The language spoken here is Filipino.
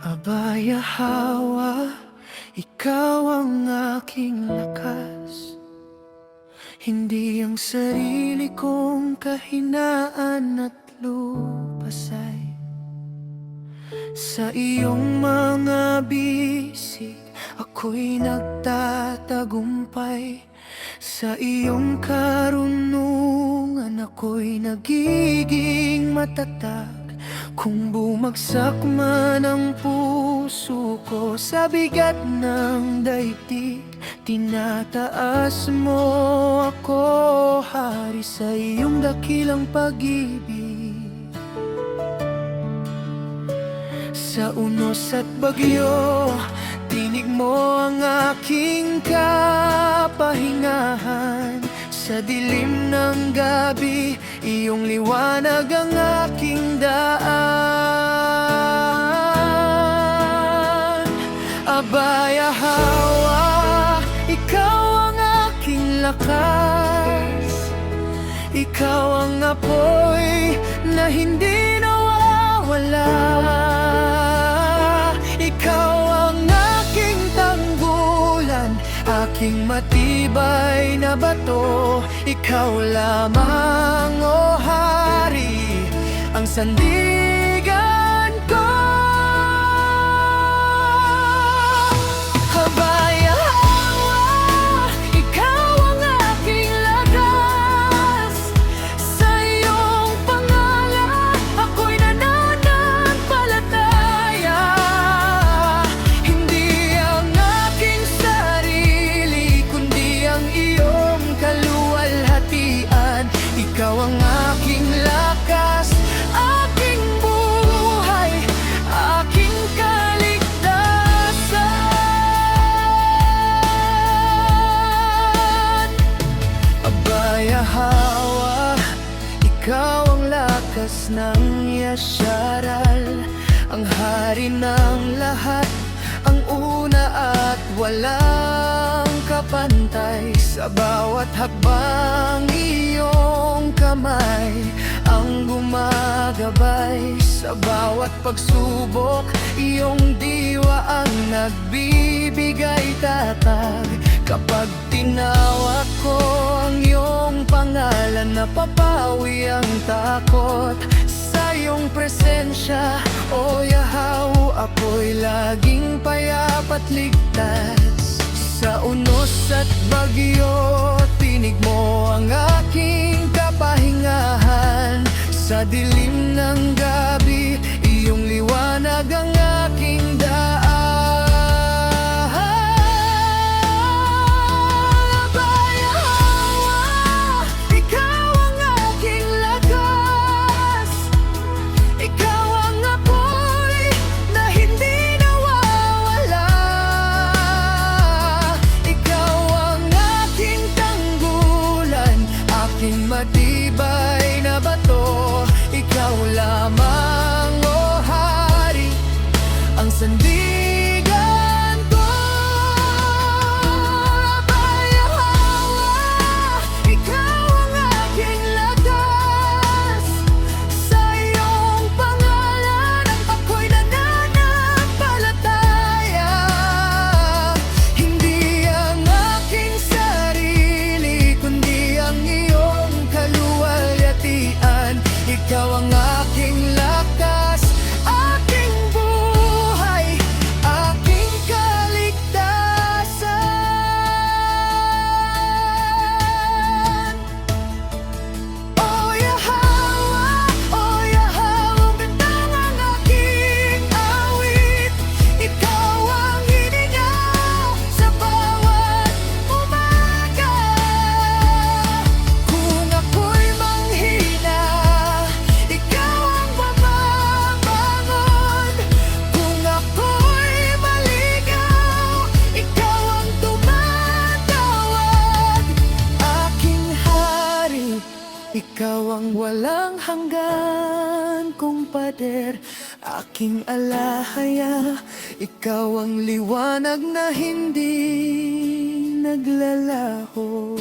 Abaya hawa, ikaw ang aking lakas. Hindi ang sarili kong kahinaan at lupasay. Sa iyong mga bisig, ako'y nagtatagumpay. Sa iyong karunungan, ako'y nagiging matatag. Kung bumagsak man ang puso ko sa bigat ng daigdig, tinataas mo ako, hari, sa iyong dakilang pag-ibig. Sa unos at bagyo, tinig mo ang aking kapahingahan. Sa dilim ng gabi, iyong liwanag ang aking daan. Abaya hawa, ikaw ang aking lakas. Ikaw ang apoy na hindi nawawala. Ikaw ang aking tanggulan, aking matibay na bato. Ikaw lamang, o hari, ang sandigan ko. Abaya hawa, ikaw ang aking lakas. Sa iyong pangalan, ako'y nananampalataya. Hindi ang aking sarili, kundi ang iyong kaluwalhatian. Ikaw ang aking lakas, aking buhay, aking kaligtasan. Abaya hawa, ikaw ang lakas ng Yasharal, ang hari ng lahat, ang una at walang kapantay. Sa bawat hakbang, iyong kamay ang gumagabay. Sa bawat pagsubok, iyong diwa ang nagbibigay tatag. Kapag tinawag ko ang iyong pangalan, napapawi ang takot. Sa iyong presensya, o Yahweh, ako'y laging payapat ligtas. Sa unos at bagyo, tinig mo ang aking kapahingahan. Sa dilim ng gabi, iyong liwanag ang aking daan. Abaya hawa, ikaw ang aking lakas. Ikaw ang apoy na hindi nawawala. Ikaw ang aking tanggulan, aking matibay na bato. Ikaw lamang, o hari, ang sandigan ko. Abaya hawa, ikaw ang aking lakas. Sa iyong pangalan, ako'y nananampalataya. Hindi ang aking sarili, kundi ang iyong kaluwalhatian. Ikaw ang walang hanggan, kumpader, aking alahaya. Ikaw ang liwanag na hindi naglalaho.